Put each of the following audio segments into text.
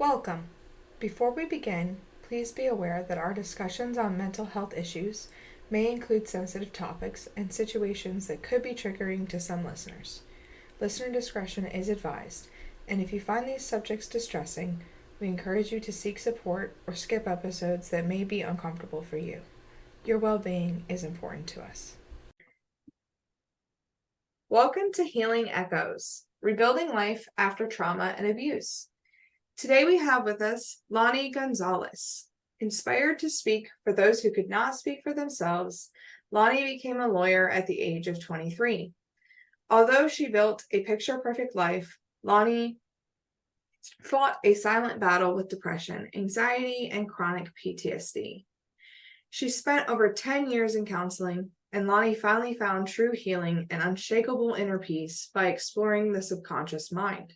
Welcome. Before we begin, please be aware that our discussions on mental health issues may include sensitive topics and situations that could be triggering to some listeners. Listener discretion is advised, and if you find these subjects distressing, we encourage you to seek support or skip episodes that may be uncomfortable for you. Your well-being is important to us. Welcome to Healing Echoes, Rebuilding Life After Trauma and Abuse. Today we have with us Lani Gonzales. Inspired to speak for those who could not speak for themselves, Lani became a lawyer at the age of 23. Although she built a picture-perfect life, Lani fought a silent battle with depression, anxiety, and chronic PTSD. She spent over 10 years in counseling, and Lani finally found true healing and unshakable inner peace by exploring the subconscious mind.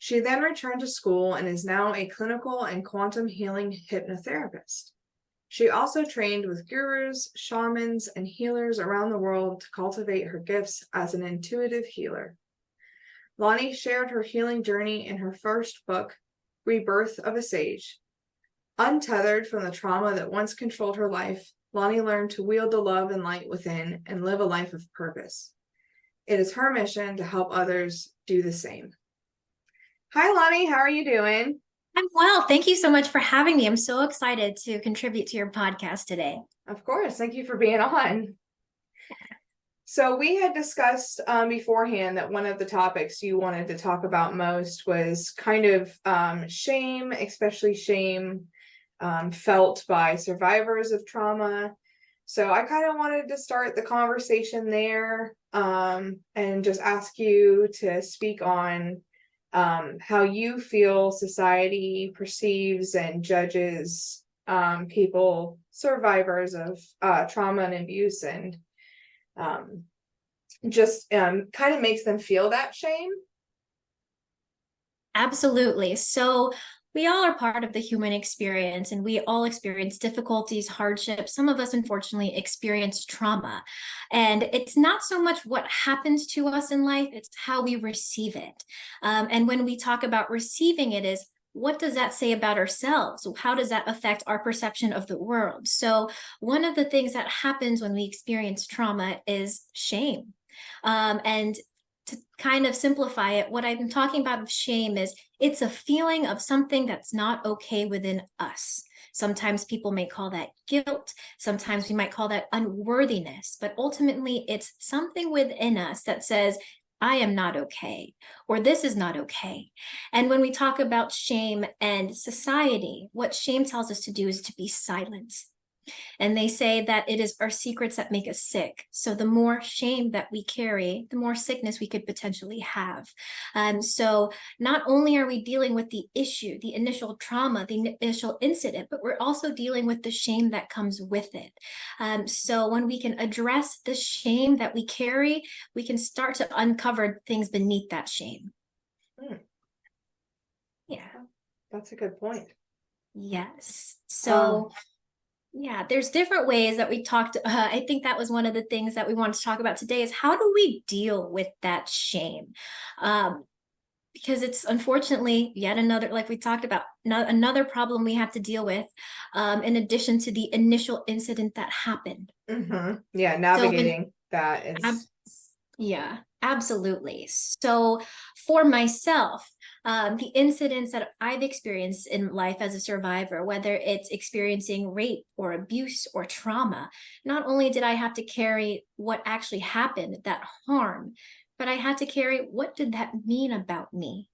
She then returned to school and is now a clinical and quantum healing hypnotherapist. She also trained with gurus, shamans, and healers around the world to cultivate her gifts as an intuitive healer. Lani shared her healing journey in her first book, Rebirth of a Sage. Untethered from the trauma that once controlled her life, Lani learned to wield the love and light within and live a life of purpose. It is her mission to help others do the same. Hi, Lani. How are you doing? I'm well. Thank you so much for having me. I'm so excited to contribute to your podcast today. Of course. Thank you for being on. So we had discussed beforehand that one of the topics you wanted to talk about most was kind of shame, especially shame felt by survivors of trauma. So I kind of wanted to start the conversation there and just ask you to speak on how you feel society perceives and judges people, survivors of trauma and abuse, and just kind of makes them feel that shame. Absolutely. So we all are part of the human experience, and we all experience difficulties, hardships. Some of us, unfortunately, experience trauma. And it's not so much what happens to us in life, it's how we receive it. And when we talk about receiving it is, what does that say about ourselves? How does that affect our perception of the world? So one of the things that happens when we experience trauma is shame. And to kind of simplify it, what I'm talking about of shame is it's a feeling of something that's not okay within us. Sometimes people may call that guilt. Sometimes we might call that unworthiness, but ultimately it's something within us that says, I am not okay, or this is not okay. And when we talk about shame and society, what shame tells us to do is to be silent. And they say that it is our secrets that make us sick. So the more shame that we carry, the more sickness we could potentially have. So not only are we dealing with the issue, the initial trauma, the initial incident, but we're also dealing with the shame that comes with it. So when we can address the shame that we carry, we can start to uncover things beneath that shame. Yeah, that's a good point. Yes. So yeah, there's different ways that we talked. I think that was one of the things that we wanted to talk about today is how do we deal with that shame? Because it's unfortunately yet another, like we talked about, another problem we have to deal with in addition to the initial incident that happened. Mm-hmm. Yeah, navigating that is... Yeah, absolutely. So for myself, the incidents that I've experienced in life as a survivor, whether it's experiencing rape or abuse or trauma, not only did I have to carry what actually happened, that harm, but I had to carry what did that mean about me?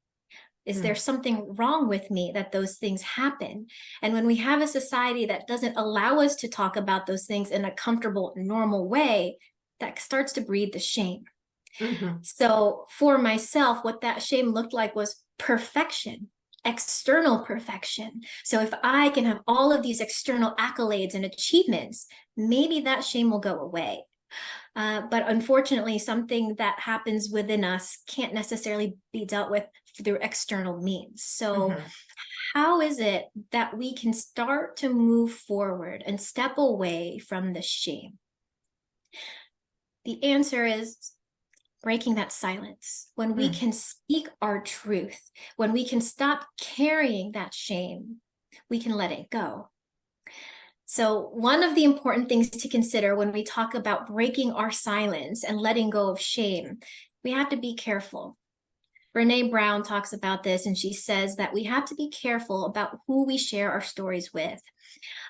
Is there something wrong with me that those things happen? And when we have a society that doesn't allow us to talk about those things in a comfortable, normal way, that starts to breed the shame. Mm-hmm. So for myself, what that shame looked like was perfection, external perfection. So if I can have all of these external accolades and achievements, maybe that shame will go away. But unfortunately, something that happens within us can't necessarily be dealt with through external means. So how is it that we can start to move forward and step away from the shame? The answer is breaking that silence, when we Mm. can speak our truth, when we can stop carrying that shame, we can let it go. So, one of the important things to consider when we talk about breaking our silence and letting go of shame, we have to be careful. Brene Brown talks about this, and she says that we have to be careful about who we share our stories with.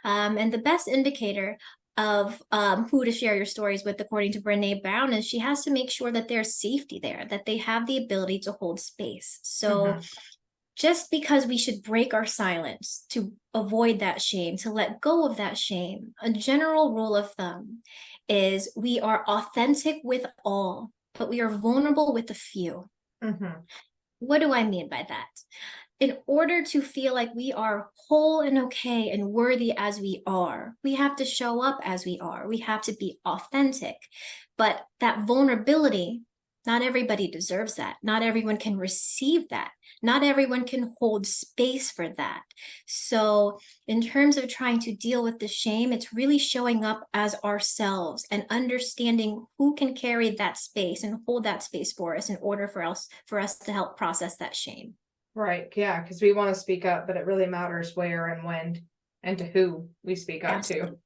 And the best indicator of who to share your stories with, according to Brene Brown, is she has to make sure that there's safety there, that they have the ability to hold space. So, just because we should break our silence to avoid that shame, to let go of that shame, a general rule of thumb is we are authentic with all, but we are vulnerable with a few. Mm-hmm. What do I mean by that? In order to feel like we are whole and okay and worthy as we are, we have to show up as we are. We have to be authentic. But that vulnerability, not everybody deserves that. Not everyone can receive that. Not everyone can hold space for that. So, in terms of trying to deal with the shame, it's really showing up as ourselves and understanding who can carry that space and hold that space for us in order for us to help process that shame. Right. Yeah. Because we want to speak up, but it really matters where and when and to who we speak up to.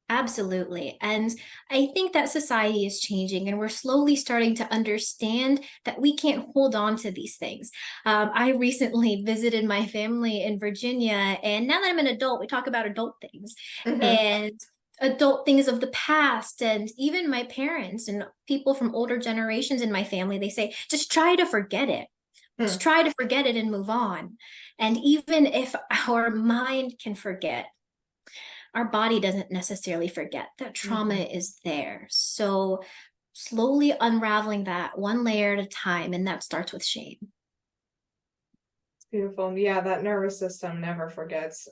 Absolutely. And I think that society is changing and we're slowly starting to understand that we can't hold on to these things. I recently visited my family in Virginia, and now that I'm an adult, we talk about adult things Mm-hmm. and adult things of the past. And even my parents and people from older generations in my family, they say, just try to forget it. Just Mm. try to forget it and move on. And even if our mind can forget, our body doesn't necessarily forget. That trauma Mm-hmm. is there. So slowly unraveling that one layer at a time, and that starts with shame. Beautiful. Yeah, that nervous system never forgets.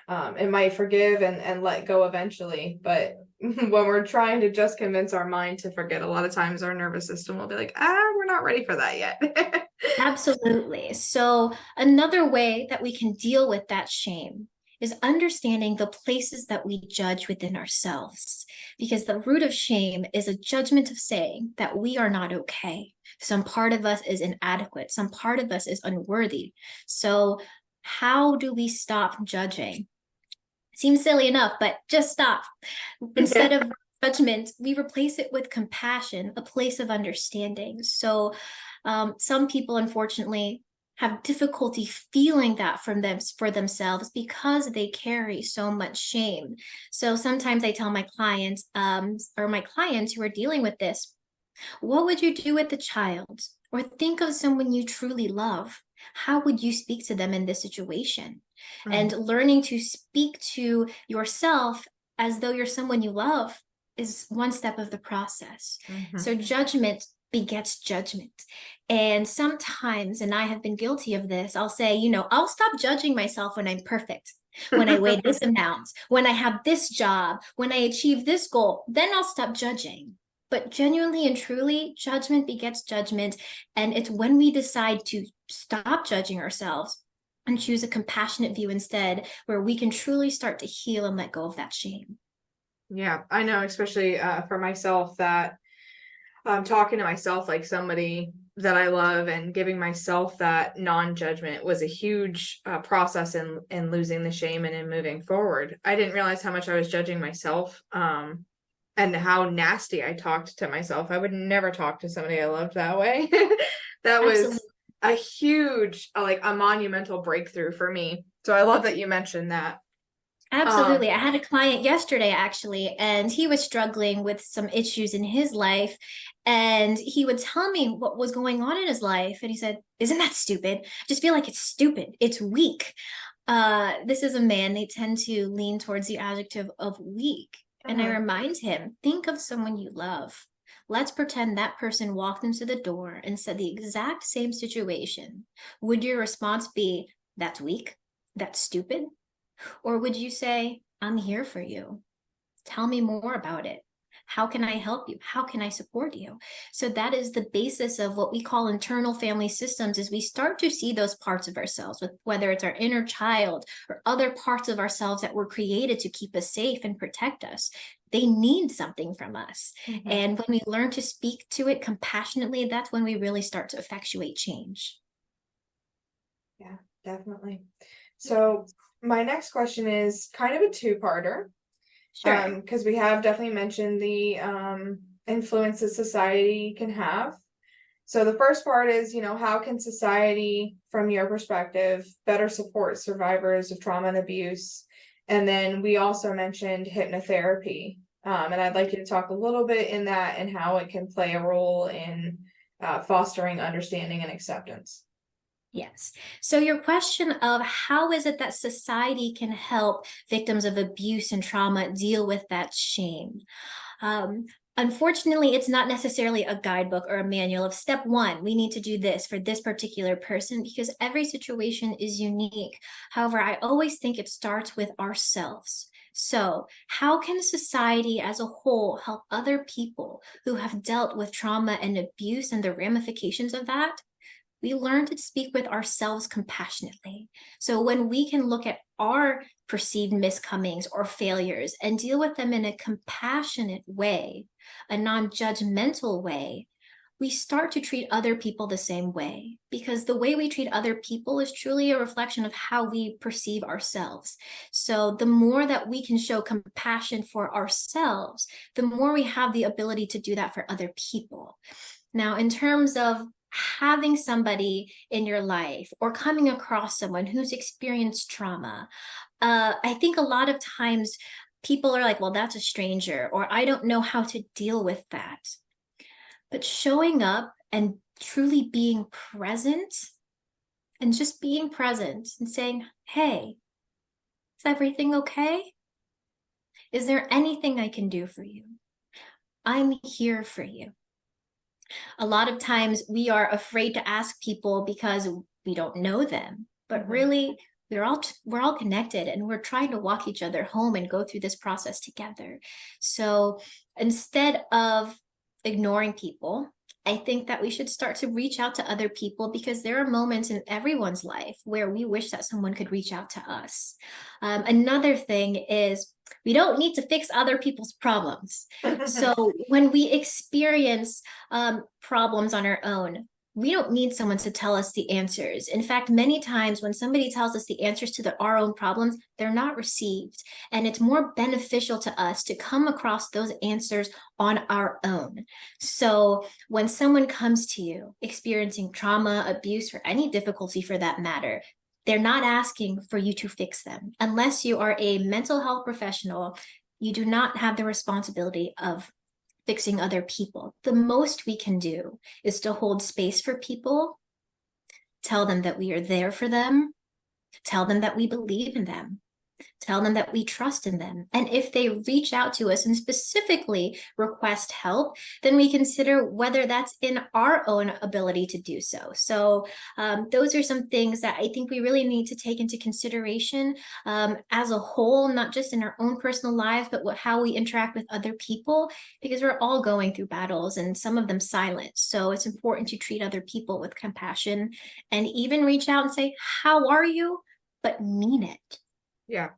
It might forgive and let go eventually, but when we're trying to just convince our mind to forget, a lot of times our nervous system will be like, we're not ready for that yet. Absolutely. So another way that we can deal with that shame is understanding the places that we judge within ourselves, because the root of shame is a judgment of saying that we are not okay. Some part of us is inadequate. Some part of us is unworthy. So how do we stop judging? Seems silly enough, but just stop. Instead Yeah. of judgment, we replace it with compassion, a place of understanding. So, some people, unfortunately, have difficulty feeling that from them for themselves because they carry so much shame. So sometimes I tell my clients, or my clients who are dealing with this, what would you do with the child? Or think of someone you truly love. How would you speak to them in this situation? And Mm. learning to speak to yourself as though you're someone you love is one step of the process. Mm-hmm. So judgment begets judgment. And sometimes, and I have been guilty of this, I'll say, I'll stop judging myself when I'm perfect. When I weigh this amount, when I have this job, when I achieve this goal, then I'll stop judging. But genuinely and truly, judgment begets judgment. And it's when we decide to stop judging ourselves and choose a compassionate view instead, where we can truly start to heal and let go of that shame. Yeah, I know, especially for myself, that talking to myself like somebody that I love and giving myself that non-judgment was a huge process in losing the shame and in moving forward. I didn't realize how much I was judging myself, and how nasty I talked to myself. I would never talk to somebody I loved that way. That was Absolutely. a huge, like a monumental breakthrough for me. So I love that you mentioned that. Um, Absolutely. I had a client yesterday, actually, and he was struggling with some issues in his life. And he would tell me what was going on in his life. And he said, "Isn't that stupid? I just feel like it's stupid. It's weak." This is a man, they tend to lean towards the adjective of weak. And I mhm. remind him, think of someone you love. Let's pretend that person walked into the door and said the exact same situation. Would your response be, "That's weak? That's stupid?" Or would you say, "I'm here for you. Tell me more about it. How can I help you? How can I support you?" So that is the basis of what we call internal family systems, is we start to see those parts of ourselves, with whether it's our inner child or other parts of ourselves that were created to keep us safe and protect us. They need something from us. Mm-hmm. And when we learn to speak to it compassionately, that's when we really start to effectuate change. Yeah, definitely. So my next question is kind of a two-parter. Sure. Because we have definitely mentioned the influence that society can have. So the first part is, how can society, from your perspective, better support survivors of trauma and abuse? And then we also mentioned hypnotherapy. And I'd like you to talk a little bit in that and how it can play a role in fostering understanding and acceptance. Yes. So your question of how is it that society can help victims of abuse and trauma deal with that shame? Um, Unfortunately, it's not necessarily a guidebook or a manual of step one, we need to do this for this particular person because every situation is unique. However, I always think it starts with ourselves. So, how can society as a whole help other people who have dealt with trauma and abuse and the ramifications of that? We learn to speak with ourselves compassionately. So when we can look at our perceived miscomings or failures and deal with them in a compassionate way, a non-judgmental way, we start to treat other people the same way because the way we treat other people is truly a reflection of how we perceive ourselves. So the more that we can show compassion for ourselves, the more we have the ability to do that for other people. Now, in terms of having somebody in your life or coming across someone who's experienced trauma, I think a lot of times people are like, well, that's a stranger, or I don't know how to deal with that. But showing up and truly being present and just being present and saying, hey, is everything okay? Is there anything I can do for you? I'm here for you. A lot of times we are afraid to ask people because we don't know them, but really we're all connected and we're trying to walk each other home and go through this process together. So instead of ignoring people, I think that we should start to reach out to other people because there are moments in everyone's life where we wish that someone could reach out to us. Another thing is we don't need to fix other people's problems. So when we experience problems on our own, we don't need someone to tell us the answers. In fact, many times when somebody tells us the answers to our own problems, they're not received. And it's more beneficial to us to come across those answers on our own. So when someone comes to you experiencing trauma, abuse, or any difficulty for that matter, they're not asking for you to fix them. Unless you are a mental health professional, you do not have the responsibility of fixing other people. The most we can do is to hold space for people, tell them that we are there for them, tell them that we believe in them, tell them that we trust in them. And if they reach out to us and specifically request help, then we consider whether that's in our own ability to do so. So those are some things that I think we really need to take into consideration as a whole, not just in our own personal lives, but how we interact with other people, because we're all going through battles and some of them silent. So it's important to treat other people with compassion and even reach out and say, how are you? But mean it. Yeah.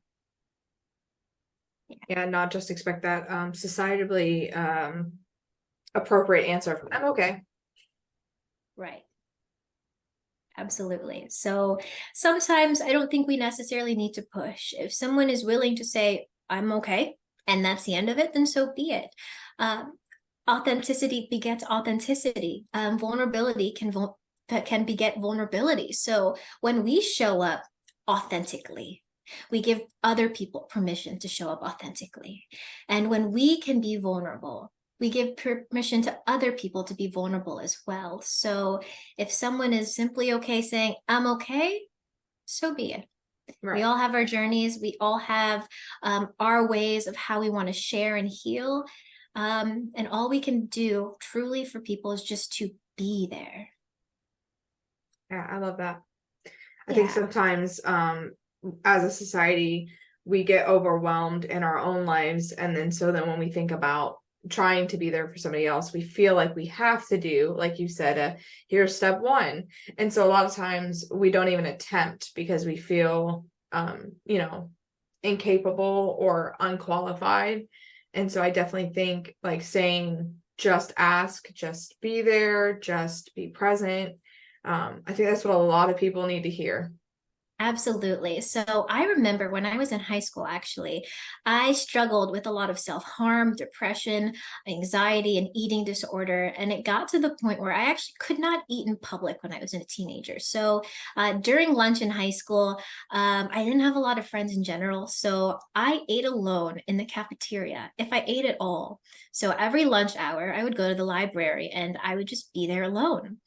Yeah, not just expect that societally appropriate answer from I'm okay. Right. Absolutely. So sometimes I don't think we necessarily need to push. If someone is willing to say, I'm okay, and that's the end of it, then so be it. Authenticity begets authenticity. Vulnerability can beget vulnerability. So when we show up authentically, we give other people permission to show up authentically. And when we can be vulnerable, we give permission to other people to be vulnerable as well. So if someone is simply okay saying, I'm okay, so be it. Right. We all have our journeys. We all have our ways of how we want to share and heal. And all we can do truly for people is just to be there. Yeah, I love that. I think sometimes as a society, we get overwhelmed in our own lives. And then when we think about trying to be there for somebody else, we feel like we have to do, like you said, here's step one. And so a lot of times we don't even attempt because we feel, incapable or unqualified. And so I definitely think like saying, just ask, just be there, just be present. I think that's what a lot of people need to hear. Absolutely. So I remember when I was in high school, actually, I struggled with a lot of self-harm, depression, anxiety, and eating disorder. And it got to the point where I actually could not eat in public when I was a teenager. So during lunch in high school, I didn't have a lot of friends in general. So I ate alone in the cafeteria if I ate at all. So every lunch hour, I would go to the library and I would just be there alone.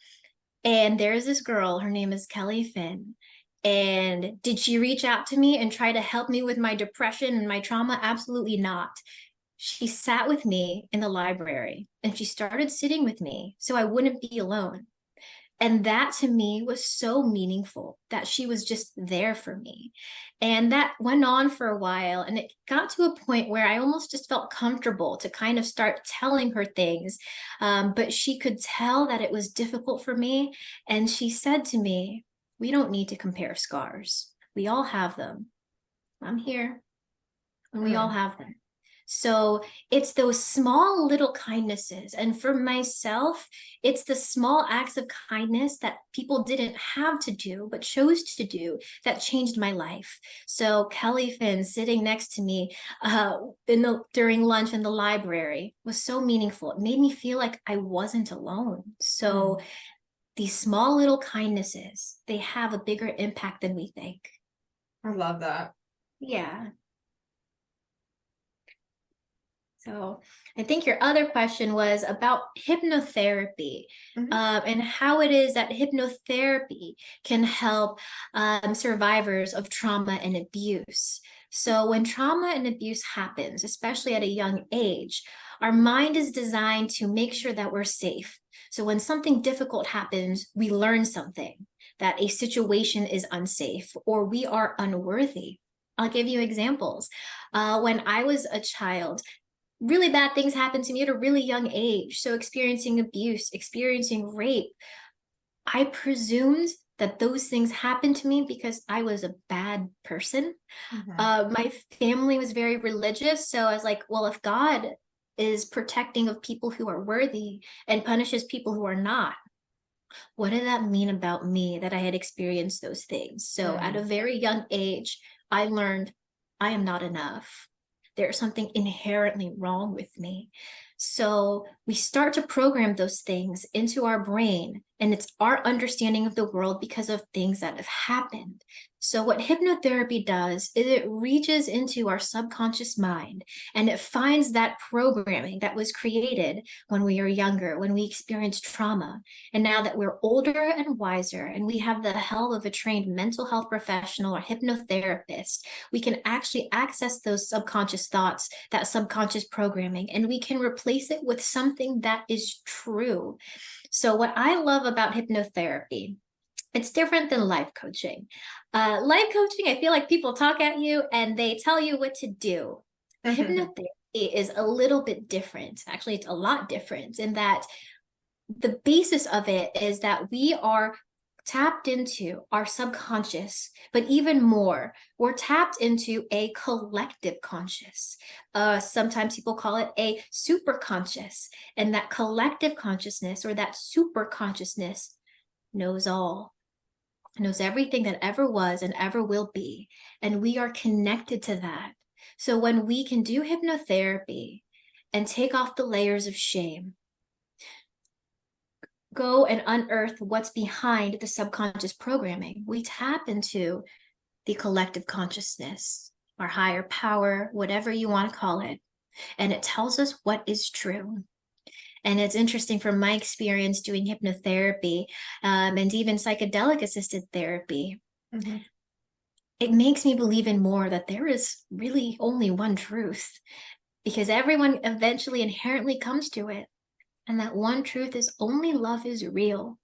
And there's this girl, her name is Kelly Finn. And did she reach out to me and try to help me with my depression and my trauma? Absolutely not. She sat with me in the library and she started sitting with me so I wouldn't be alone. And that to me was so meaningful that she was just there for me. And that went on for a while. And it got to a point where I almost just felt comfortable to kind of start telling her things. But she could tell that it was difficult for me. And she said to me, "We don't need to compare scars. We all have them. I'm here and we all Mm, have them." So it's those small little kindnesses. And for myself, it's the small acts of kindness that people didn't have to do, but chose to do that changed my life. So Kelly Finn sitting next to me during lunch in the library was so meaningful. It made me feel like I wasn't alone. So mm. these small little kindnesses, they have a bigger impact than we think. I love that. Yeah. So I think your other question was about hypnotherapy, Mhm. and how it is that hypnotherapy can help survivors of trauma and abuse. So when trauma and abuse happens, especially at a young age, our mind is designed to make sure that we're safe. So when something difficult happens, we learn something, that a situation is unsafe or we are unworthy. I'll give you examples. When I was a child, really bad things happened to me at a really young age. So experiencing abuse, experiencing rape, I presumed that those things happened to me because I was a bad person. Mhm. My family was very religious. So I was like, well, if God is protecting of people who are worthy and punishes people who are not, what did that mean about me that I had experienced those things? So at a Mm. very young age, I learned I am not enough. There's something inherently wrong with me. So we start to program those things into our brain, and it's our understanding of the world because of things that have happened. So, what hypnotherapy does is it reaches into our subconscious mind and it finds that programming that was created when we were younger, when we experienced trauma. And now that we're older and wiser, and we have the help of a trained mental health professional or hypnotherapist, we can actually access those subconscious thoughts, that subconscious programming, and we can replace it with something that is true. So, what I love about hypnotherapy, it's different than life coaching. Life coaching, I feel like people talk at you and they tell you what to do. Hypnotherapy is a little bit different. Actually, it's a lot different in that the basis of it is that we are tapped into our subconscious, but even more, we're tapped into a collective conscious. Sometimes people call it a super conscious, and that collective consciousness or that super consciousness knows all, knows everything that ever was and ever will be, and we are connected to that. So when we can do hypnotherapy and take off the layers of shame, go and unearth what's behind the subconscious programming, we tap into the collective consciousness, our higher power, whatever you want to call it. And it tells us what is true. And it's interesting from my experience doing hypnotherapy, and even psychedelic assisted therapy. Mhm. It makes me believe in more that there is really only one truth because everyone eventually inherently comes to it. And that one truth is only love is real.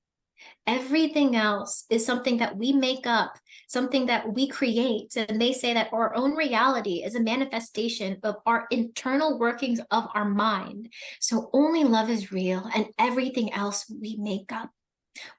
Everything else is something that we make up, something that we create. And they say that our own reality is a manifestation of our internal workings of our mind. So only love is real, and everything else we make up.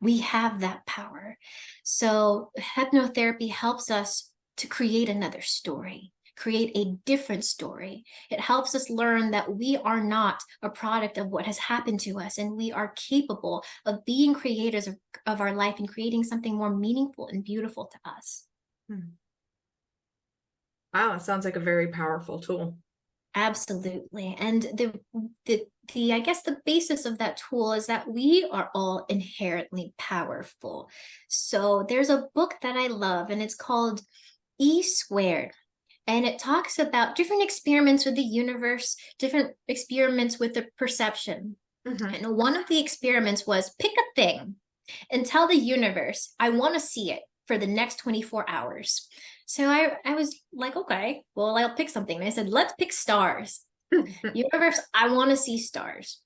We have that power. So hypnotherapy helps us to create another story, create a different story. It helps us learn that we are not a product of what has happened to us, and we are capable of being creators of our life and creating something more meaningful and beautiful to us. Wow, it sounds like a very powerful tool. Absolutely. And the I guess the basis of that tool is that we are all inherently powerful. So there's a book that I love, and it's called E Squared. And it talks about different experiments with the universe, different experiments with the perception. Mm-hmm. And one of the experiments was pick a thing and tell the universe, I want to see it for the next 24 hours. So I was like, okay, well, I'll pick something. And I said, let's pick stars. Universe, I want to see stars.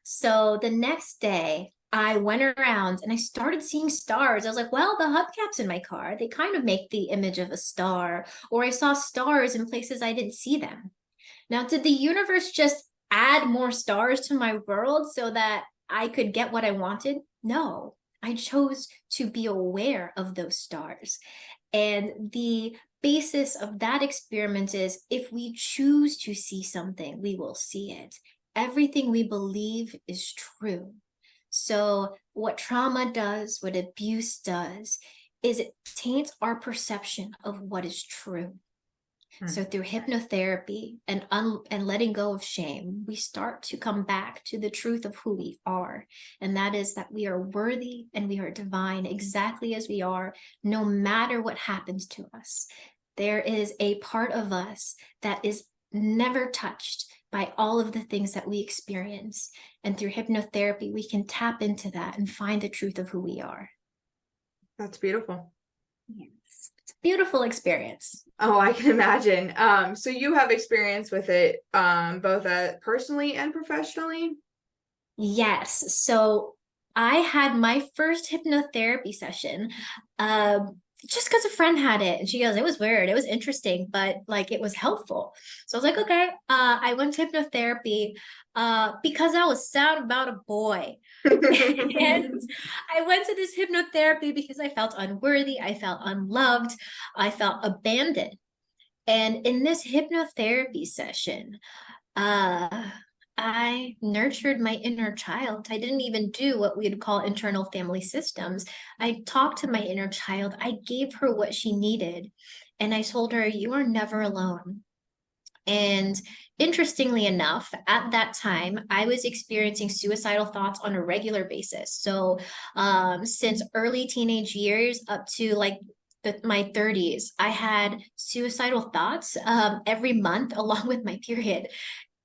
So the next day, I went around and I started seeing stars. I was like, well, the hubcaps in my car, they kind of make the image of a star. Or I saw stars in places I didn't see them. Now, did the universe just add more stars to my world so that I could get what I wanted? No, I chose to be aware of those stars. And the basis of that experiment is if we choose to see something, we will see it. Everything we believe is true. So, what trauma does, what abuse does, is it taints our perception of what is true. So through hypnotherapy and letting go of shame, we start to come back to the truth of who we are. And that is that we are worthy and we are divine exactly as we are, no matter what happens to us. There is a part of us that is never touched by all of the things that we experience. And through hypnotherapy, we can tap into that and find the truth of who we are. That's beautiful. Yes. It's a beautiful experience. Oh, I can imagine. So you have experience with it, both personally and professionally? Yes. So I had my first hypnotherapy session just because a friend had it. And she goes, it was weird. It was interesting, but like it was helpful. So I was like, okay. I went to hypnotherapy because I was sad about a boy. And I went to this hypnotherapy because I felt unworthy. I felt unloved. I felt abandoned. And in this hypnotherapy session, uh, I nurtured my inner child. I didn't even do what we'd call internal family systems. I talked to my inner child. I gave her what she needed. And I told her, you are never alone. And interestingly enough, at that time, I was experiencing suicidal thoughts on a regular basis. So, since early teenage years up to like my 30s, I had suicidal thoughts every month along with my period.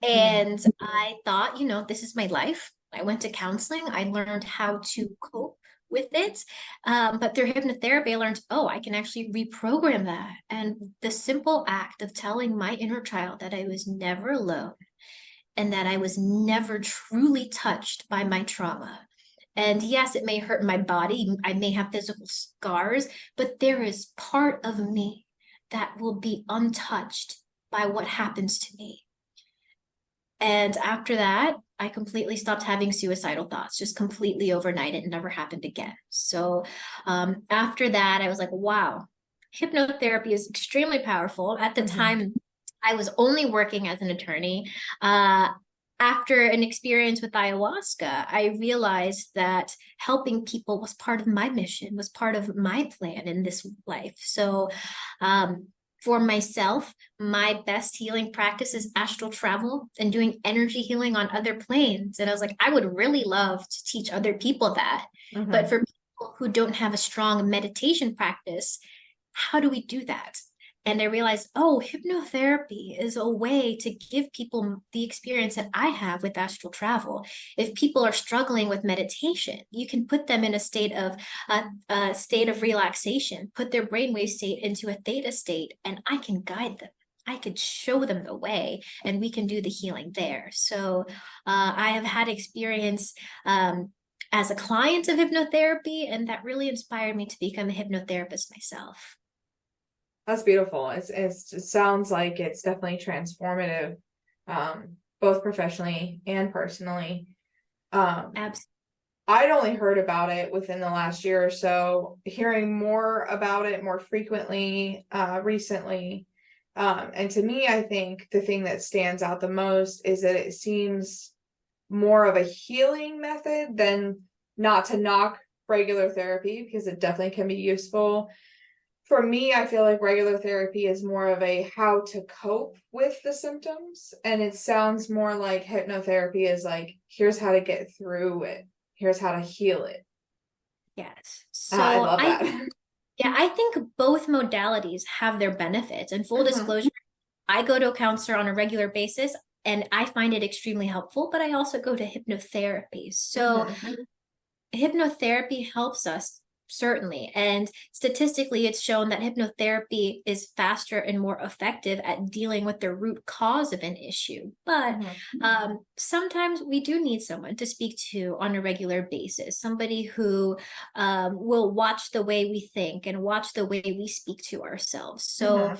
And I thought, this is my life. I went to counseling. I learned how to cope with it. But through hypnotherapy, I learned, oh, I can actually reprogram that. And the simple act of telling my inner child that I was never alone and that I was never truly touched by my trauma. And yes, it may hurt my body. I may have physical scars, but there is part of me that will be untouched by what happens to me. And after that, I completely stopped having suicidal thoughts, just completely overnight. It never happened again. So after that, I was like, wow, hypnotherapy is extremely powerful. At the time, I was only working as an attorney. After an experience with ayahuasca, I realized that helping people was part of my mission, was part of my plan in this life. So for myself, my best healing practice is astral travel and doing energy healing on other planes. And I was like, I would really love to teach other people that. But for people who don't have a strong meditation practice, how do we do that? And I realized, oh, hypnotherapy is a way to give people the experience that I have with astral travel. If people are struggling with meditation, you can put them in a state of relaxation, put their brainwave state into a theta state, and I can guide them. I could show them the way, and we can do the healing there. So I have had experience as a client of hypnotherapy, and that really inspired me to become a hypnotherapist myself. That's beautiful. It sounds like it's definitely transformative, both professionally and personally. Absolutely. I'd only heard about it within the last year or so. Hearing more about it more frequently recently, And to me, I think the thing that stands out the most is that it seems more of a healing method than, not to knock regular therapy, because it definitely can be useful. For me, I feel like regular therapy is more of a how to cope with the symptoms. And it sounds more like hypnotherapy is like, here's how to get through it. Here's how to heal it. Yes. I So love that. yeah, I think both modalities have their benefits. And full disclosure, I go to a counselor on a regular basis and I find it extremely helpful, but I also go to hypnotherapy. So hypnotherapy helps us, certainly. And statistically, it's shown that hypnotherapy is faster and more effective at dealing with the root cause of an issue. But sometimes we do need someone to speak to on a regular basis, somebody who will watch the way we think and watch the way we speak to ourselves. So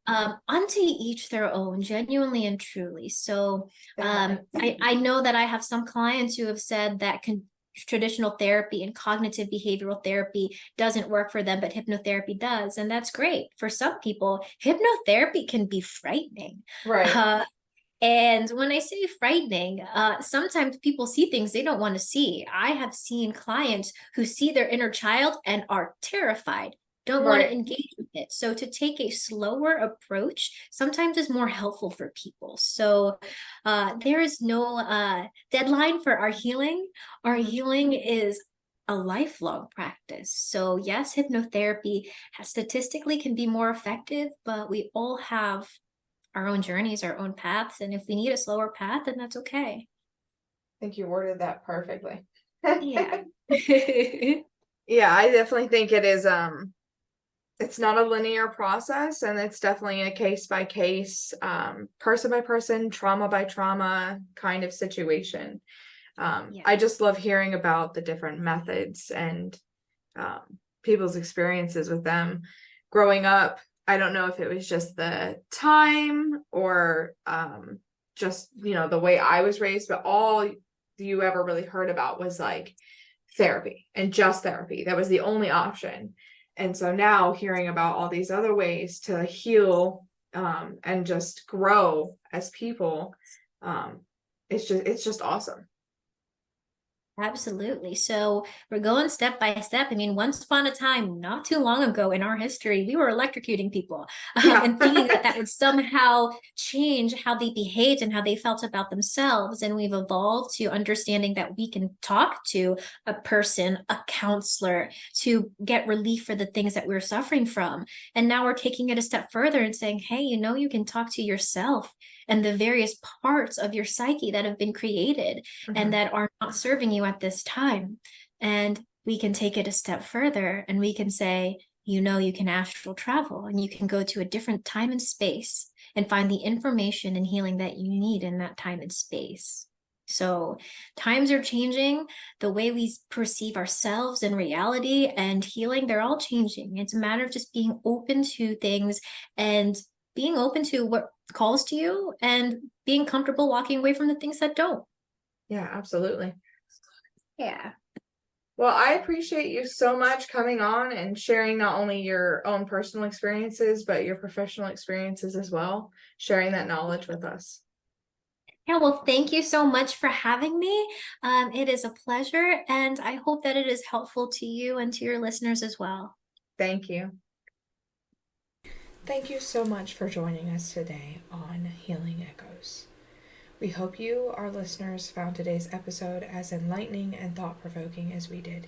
unto each their own, genuinely and truly. So I know that I have some clients who have said that traditional therapy and cognitive behavioral therapy doesn't work for them, but hypnotherapy does. And that's great. For some people, hypnotherapy can be frightening. Right. And when I say frightening, sometimes people see things they don't want to see. I have seen clients who see their inner child and are terrified, don't want to engage with it. So to take a slower approach sometimes is more helpful for people. So there is no deadline for our healing. Our healing is a lifelong practice. So yes, hypnotherapy statistically can be more effective, but we all have our own journeys, our own paths. And if we need a slower path, then that's okay. I think you worded that perfectly. Yeah. Yeah, I definitely think it is it's not a linear process, and it's definitely a case by case, person by person, trauma by trauma kind of situation. I just love hearing about the different methods and people's experiences with them. Growing up, I don't know if it was just the time or just, the way I was raised, but all you ever really heard about was like therapy and just therapy. That was the only option. And so now hearing about all these other ways to heal and just grow as people, it's just awesome. Absolutely. So we're going step by step. I mean, once upon a time, not too long ago in our history, we were electrocuting people and thinking that that would somehow change how they behaved and how they felt about themselves. And we've evolved to understanding that we can talk to a person, a counselor, to get relief for the things that we're suffering from. And now we're taking it a step further and saying, hey, you can talk to yourself and the various parts of your psyche that have been created and that are not serving you at this time. And we can take it a step further and we can say, you can astral travel and you can go to a different time and space and find the information and healing that you need in that time and space. So times are changing. The way we perceive ourselves and reality and healing, they're all changing. It's a matter of just being open to things and being open to what calls to you and being comfortable walking away from the things that don't. Yeah, absolutely. Yeah. Well, I appreciate you so much coming on and sharing not only your own personal experiences, but your professional experiences as well, sharing that knowledge with us. Yeah, well, thank you so much for having me. It is a pleasure, and I hope that it is helpful to you and to your listeners as well. Thank you. Thank you so much for joining us today on Healing Echoes. We hope you, our listeners, found today's episode as enlightening and thought-provoking as we did.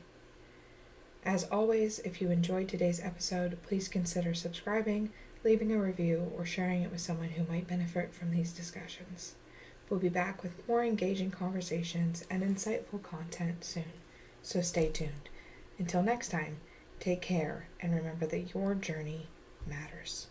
As always, if you enjoyed today's episode, please consider subscribing, leaving a review, or sharing it with someone who might benefit from these discussions. We'll be back with more engaging conversations and insightful content soon, so stay tuned. Until next time, take care and remember that your journey matters.